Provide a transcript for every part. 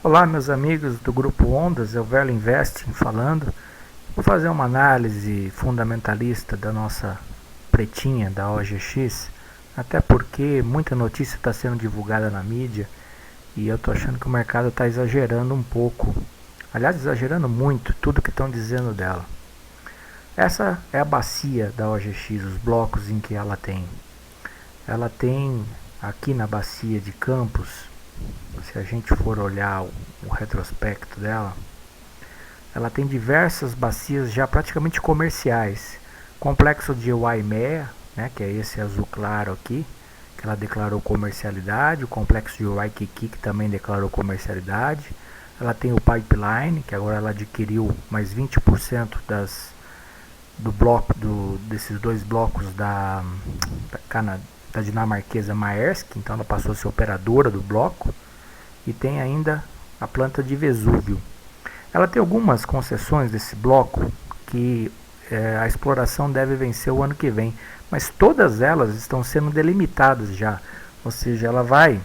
Olá, meus amigos do Grupo Ondas, é o Velo Investing falando. Vou fazer uma análise fundamentalista da nossa pretinha da OGX, até porque muita notícia está sendo divulgada na mídia e eu estou achando que o mercado está exagerando um pouco. Aliás, exagerando muito tudo que estão dizendo dela. Essa é a bacia da OGX, os blocos em que ela tem. Ela tem aqui na bacia de Campos, se a gente for olhar o retrospecto dela, ela tem diversas bacias já praticamente comerciais. Complexo de Waimea, né, que é esse azul claro aqui, que ela declarou comercialidade. O complexo de Waikiki, que também declarou comercialidade. Ela tem o Pipeline, que agora ela adquiriu mais 20% do bloco, desses dois blocos da dinamarquesa Maersk, então ela passou a ser operadora do bloco. E tem ainda a planta de Vesúvio. Ela tem algumas concessões desse bloco que a exploração deve vencer o ano que vem, mas todas elas estão sendo delimitadas já, ou seja, ela vai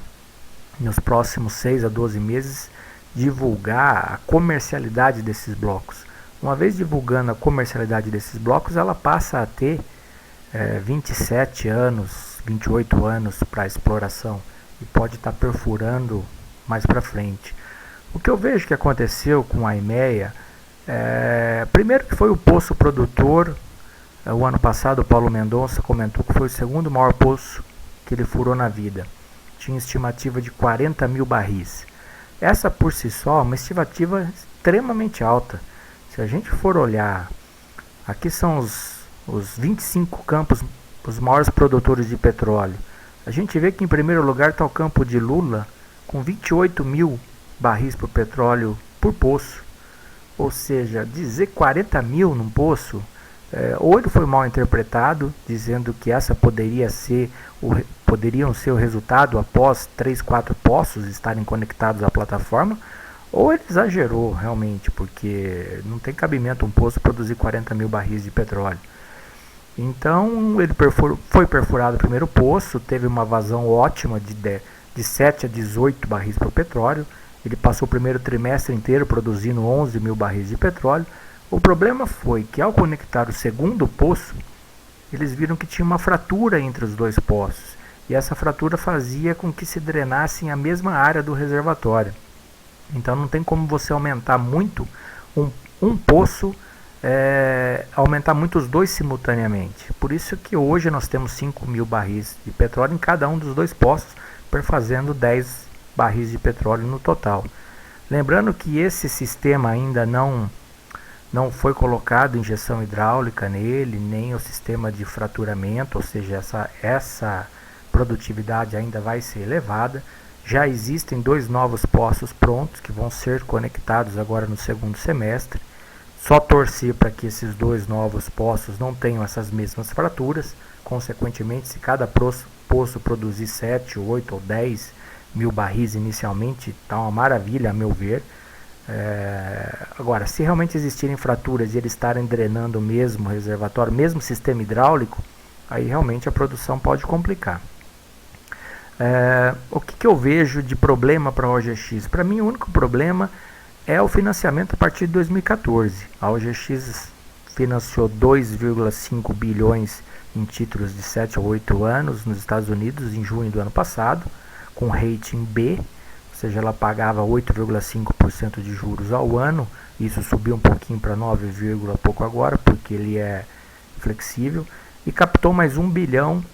nos próximos 6 a 12 meses divulgar a comercialidade desses blocos. Uma vez divulgando a comercialidade desses blocos, ela passa a ter 27 anos, 28 anos para exploração e pode estar perfurando mais para frente. O que eu vejo que aconteceu com a IMEA, primeiro que foi o poço produtor. O ano passado o Paulo Mendonça comentou que foi o segundo maior poço que ele furou na vida. Tinha estimativa de 40 mil barris. Essa por si só é uma estimativa extremamente alta. Se a gente for olhar, aqui são os 25 campos, os maiores produtores de petróleo. A gente vê que em primeiro lugar está o campo de Lula, com 28 mil barris por petróleo por poço. Ou seja, dizer 40 mil num poço, ou ele foi mal interpretado, dizendo que essa poderiam ser o resultado após 3, 4 poços estarem conectados à plataforma, ou ele exagerou realmente, porque não tem cabimento um poço produzir 40 mil barris de petróleo. Então ele foi perfurado o primeiro poço, teve uma vazão ótima de 7 a 18 barris por petróleo. Ele passou o primeiro trimestre inteiro produzindo 11 mil barris de petróleo. O problema foi que ao conectar o segundo poço, eles viram que tinha uma fratura entre os dois poços. E essa fratura fazia com que se drenassem a mesma área do reservatório. Então não tem como você aumentar muito um poço, aumentar muito os dois simultaneamente. Por isso que hoje nós temos 5 mil barris de petróleo em cada um dos dois poços, perfazendo 10 barris de petróleo no total. Lembrando que esse sistema ainda não foi colocado injeção hidráulica nele, nem o sistema de fraturamento, ou seja, essa produtividade ainda vai ser elevada. Já existem 2 novos poços prontos que vão ser conectados agora no segundo semestre. Só torcer para que esses 2 novos poços não tenham essas mesmas fraturas. Consequentemente, se cada poço produzir 7, 8 ou 10 mil barris inicialmente, está uma maravilha a meu ver. Agora, se realmente existirem fraturas e eles estarem drenando o mesmo reservatório, mesmo sistema hidráulico, aí realmente a produção pode complicar. O que eu vejo de problema para a OGX? Para mim o único problema é o financiamento a partir de 2014. A OGX financiou 2,5 bilhões em títulos de 7 ou 8 anos nos Estados Unidos em junho do ano passado, com rating B, ou seja, ela pagava 8,5% de juros ao ano. Isso subiu um pouquinho para 9, pouco agora, porque ele é flexível, e captou mais 1 bilhão,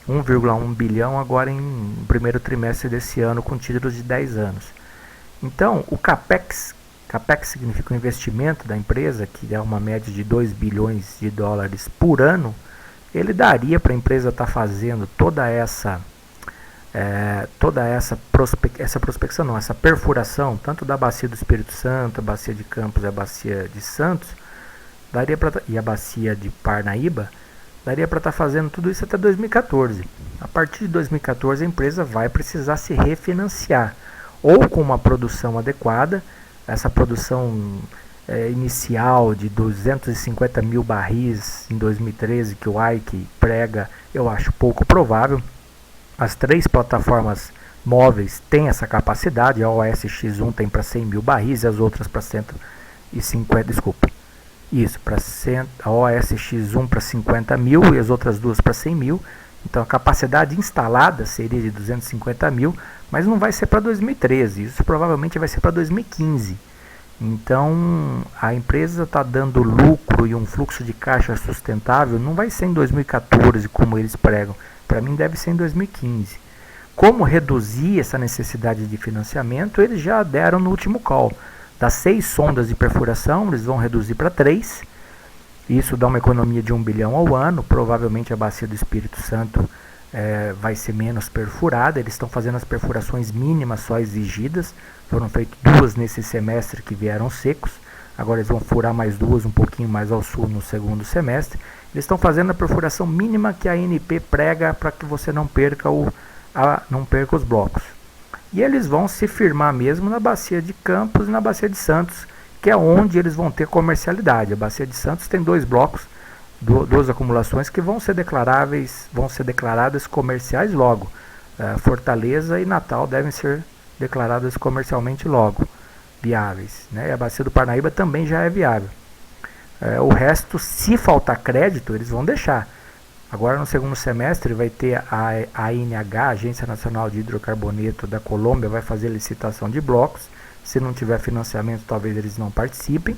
1,1 bilhão agora em primeiro trimestre desse ano, com títulos de 10 anos. Então, o CAPEX significa o investimento da empresa, que é uma média de 2 bilhões de dólares por ano. Ele daria para a empresa estar fazendo toda essa prospecção, não, essa perfuração, tanto da bacia do Espírito Santo, a bacia de Campos e a bacia de Santos, e a bacia de Parnaíba, daria para estar fazendo tudo isso até 2014. A partir de 2014 a empresa vai precisar se refinanciar, ou com uma produção adequada. Essa produção inicial de 250 mil barris em 2013 que o Ike prega, eu acho pouco provável. As 3 plataformas móveis tem essa capacidade. A OSX1 tem para 100 mil barris e as outras para 150, desculpa. Isso, a OSX1 para 50 mil e as outras duas para 100 mil. Então a capacidade instalada seria de 250 mil, mas não vai ser para 2013, isso provavelmente vai ser para 2015. Então a empresa está dando lucro e um fluxo de caixa sustentável, não vai ser em 2014 como eles pregam, para mim deve ser em 2015. Como reduzir essa necessidade de financiamento, eles já deram no último call. Das 6 sondas de perfuração, eles vão reduzir para 3. Isso dá uma economia de 1 bilhão ao ano. Provavelmente a bacia do Espírito Santo vai ser menos perfurada. Eles estão fazendo as perfurações mínimas só exigidas. Foram feitas 2 nesse semestre que vieram secos. Agora eles vão furar mais 2 um pouquinho mais ao sul no segundo semestre. Eles estão fazendo a perfuração mínima que a ANP prega para que você não perca os blocos. E eles vão se firmar mesmo na Bacia de Campos e na Bacia de Santos, que é onde eles vão ter comercialidade. A Bacia de Santos tem 2 blocos, 2 acumulações que vão ser declaradas comerciais logo. Fortaleza e Natal devem ser declaradas comercialmente logo, viáveis. Né? E a Bacia do Parnaíba também já é viável. O resto, se faltar crédito, eles vão deixar. Agora no segundo semestre vai ter a ANH, Agência Nacional de Hidrocarboneto da Colômbia, vai fazer licitação de blocos. Se não tiver financiamento, talvez eles não participem.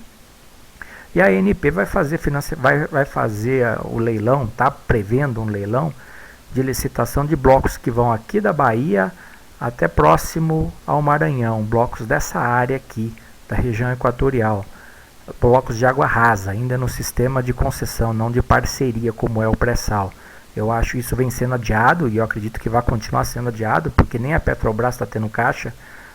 E a ANP vai fazer o leilão, está prevendo um leilão de licitação de blocos que vão aqui da Bahia até próximo ao Maranhão, blocos dessa área aqui, da região equatorial. Blocos de água rasa, ainda no sistema de concessão, não de parceria como é o pré-sal. Eu acho isso vem sendo adiado e eu acredito que vai continuar sendo adiado, porque nem a Petrobras está tendo caixa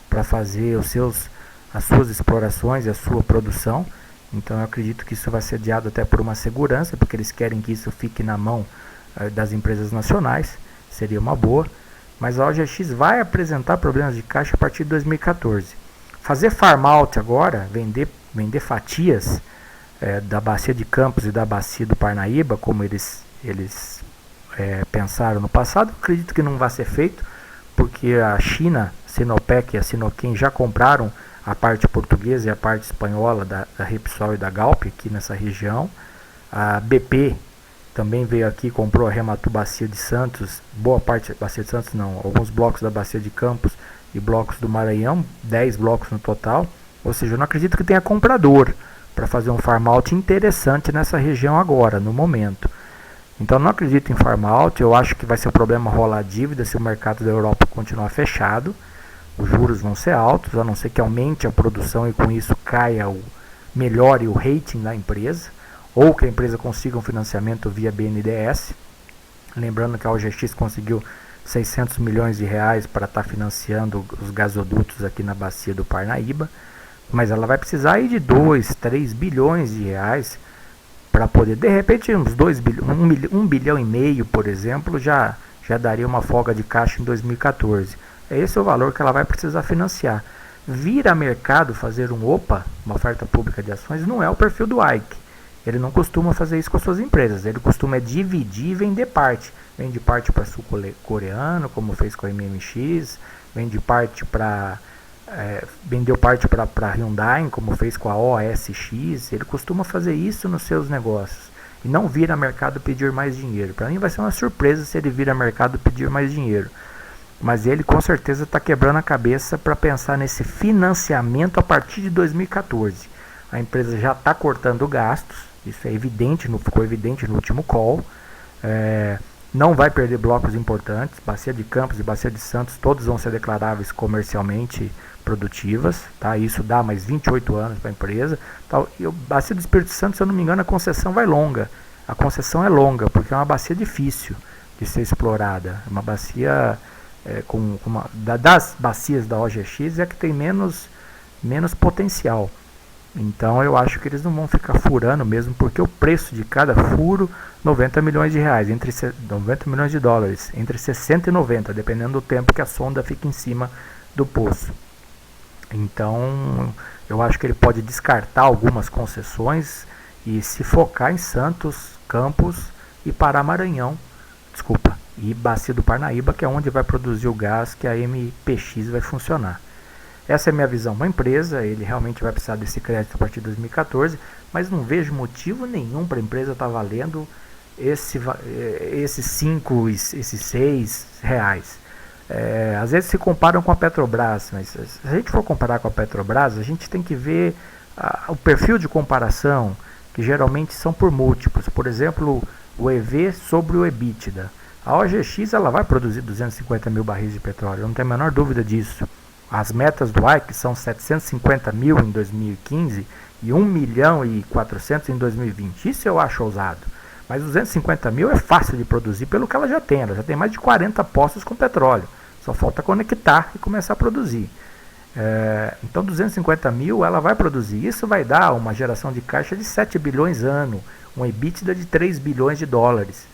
para fazer as suas explorações e a sua produção. Então eu acredito que isso vai ser adiado até por uma segurança, porque eles querem que isso fique na mão das empresas nacionais, seria uma boa. Mas a OGX vai apresentar problemas de caixa a partir de 2014. Fazer farm out agora, vender fatias da Bacia de Campos e da Bacia do Parnaíba, como eles pensaram no passado, acredito que não vai ser feito, porque a China, Sinopec e a Sinochem já compraram a parte portuguesa e a parte espanhola da Repsol e da Galp aqui nessa região. A BP também veio aqui, comprou a Rematu Bacia de Santos, boa parte da Bacia de Santos não, alguns blocos da Bacia de Campos e blocos do Maranhão, 10 blocos no total. Ou seja, eu não acredito que tenha comprador para fazer um farm out interessante nessa região agora, no momento. Então não acredito em farm out, eu acho que vai ser um problema rolar dívida se o mercado da Europa continuar fechado. Os juros vão ser altos, a não ser que aumente a produção e com isso melhore o rating da empresa, ou que a empresa consiga um financiamento via BNDES. Lembrando que a OGX conseguiu 600 milhões de reais para estar financiando os gasodutos aqui na Bacia do Parnaíba. Mas ela vai precisar aí de 2, 3 bilhões de reais para poder, de repente, uns 1 bilhão e meio, por exemplo, já daria uma folga de caixa em 2014. Esse é o valor que ela vai precisar financiar. Vir a mercado fazer uma oferta pública de ações, não é o perfil do Ike. Ele não costuma fazer isso com as suas empresas. Ele costuma dividir e vender parte. Vende parte para sul-coreano, como fez com a MMX, vende parte para... vendeu parte para Hyundai, como fez com a OSX. Ele costuma fazer isso nos seus negócios e não vir a mercado pedir mais dinheiro. Para mim vai ser uma surpresa se ele vir a mercado pedir mais dinheiro, mas ele com certeza está quebrando a cabeça para pensar nesse financiamento a partir de 2014. A empresa já está cortando gastos, isso é evidente, ficou evidente no último call. Não vai perder blocos importantes. Bacia de Campos e Bacia de Santos, todos vão ser declaráveis comercialmente produtivas, tá? Isso dá mais 28 anos para a empresa. Tá? E a Bacia do Espírito Santo, se eu não me engano, a concessão vai longa. A concessão é longa, porque é uma bacia difícil de ser explorada. Uma bacia, das bacias da OGX, é a que tem menos potencial. Então eu acho que eles não vão ficar furando mesmo, porque o preço de cada furo, 90 milhões de reais, 90 milhões de dólares, entre 60 e 90, dependendo do tempo que a sonda fica em cima do poço. Então eu acho que ele pode descartar algumas concessões e se focar em Santos, Campos e Pará, Maranhão. Desculpa, e Bacia do Parnaíba, que é onde vai produzir o gás que a MPX vai funcionar. Essa é a minha visão para a empresa, ele realmente vai precisar desse crédito a partir de 2014, mas não vejo motivo nenhum para a empresa estar valendo esses 5, esses 6 reais. Às vezes se comparam com a Petrobras, mas se a gente for comparar com a Petrobras, a gente tem que ver o perfil de comparação, que geralmente são por múltiplos. Por exemplo, o EV sobre o EBITDA. A OGX ela vai produzir 250 mil barris de petróleo, não tem a menor dúvida disso. As metas do IKE são 750 mil em 2015 e 1 milhão e 400 em 2020. Isso eu acho ousado. Mas 250 mil é fácil de produzir pelo que ela já tem. Ela já tem mais de 40 poços com petróleo. Só falta conectar e começar a produzir. Então 250 mil ela vai produzir. Isso vai dar uma geração de caixa de 7 bilhões ano. Um EBITDA de 3 bilhões de dólares.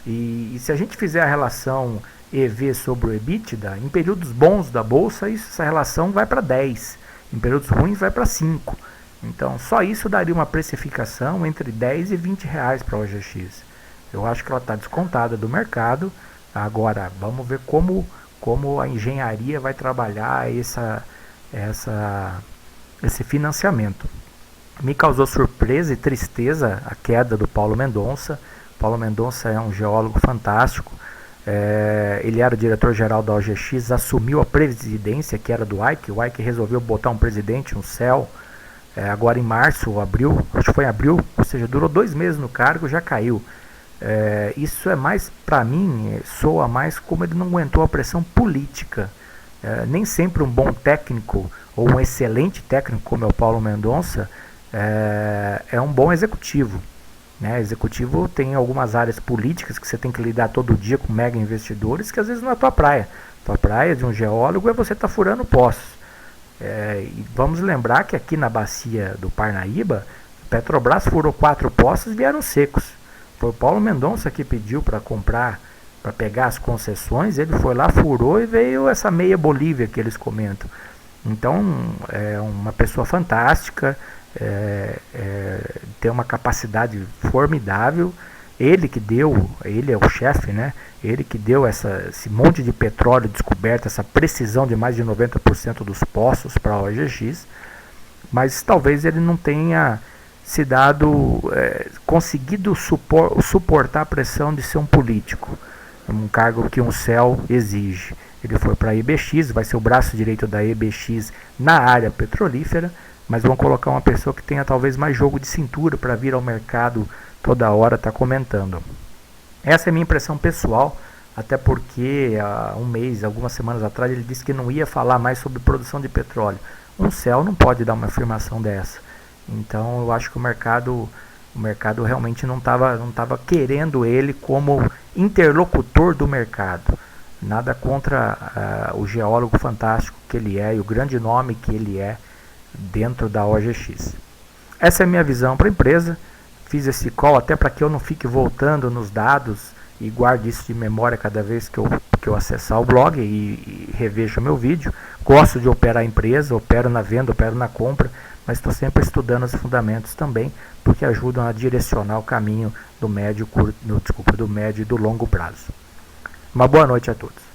E se a gente fizer a relação EV sobre o EBITDA, em períodos bons da bolsa, essa relação vai para 10. Em períodos ruins vai para 5. Então só isso daria uma precificação entre 10 e 20 reais para a OGX. Eu acho que ela está descontada do mercado. Agora vamos ver como a engenharia vai trabalhar esse financiamento. Me causou surpresa e tristeza a queda do Paulo Mendonça. Paulo Mendonça é um geólogo fantástico. Ele era o diretor-geral da OGX, assumiu a presidência que era do IKE. O IKE resolveu botar um presidente, um CEL, agora em março ou abril, acho que foi em abril, ou seja, durou 2 meses no cargo, já caiu. Isso é mais, para mim, soa mais como ele não aguentou a pressão política. Nem sempre um bom técnico ou um excelente técnico como é o Paulo Mendonça é um bom executivo. Executivo tem algumas áreas políticas que você tem que lidar todo dia com mega investidores, que às vezes não é a tua praia. Tua praia de um geólogo é você estar furando poços. E vamos lembrar que aqui na bacia do Parnaíba, Petrobras furou 4 poços e vieram secos. Foi o Paulo Mendonça que pediu para comprar, para pegar as concessões, ele foi lá, furou e veio essa meia Bolívia que eles comentam. Então é uma pessoa fantástica, tem uma capacidade formidável. Ele é o chefe, né? Ele que deu esse monte de petróleo descoberto, essa precisão de mais de 90% dos poços para a OGX, mas talvez ele não tenha conseguido suportar a pressão de ser um político, um cargo que um CEL exige. Ele foi para a EBX, vai ser o braço direito da EBX na área petrolífera, mas vão colocar uma pessoa que tenha talvez mais jogo de cintura para vir ao mercado toda hora estar comentando. Essa é a minha impressão pessoal, até porque há um mês, algumas semanas atrás, ele disse que não ia falar mais sobre produção de petróleo. Um CEL não pode dar uma afirmação dessa. Então eu acho que o mercado realmente não estava querendo ele como interlocutor do mercado. Nada contra o geólogo fantástico que ele é e o grande nome que ele é dentro da OGX. Essa é a minha visão para a empresa. Fiz esse call até para que eu não fique voltando nos dados e guarde isso de memória cada vez que eu acessar o blog e reveja meu vídeo. Gosto de operar a empresa, opero na venda, opero na compra, mas estou sempre estudando os fundamentos também, porque ajudam a direcionar o caminho do médio e do longo prazo. Uma boa noite a todos.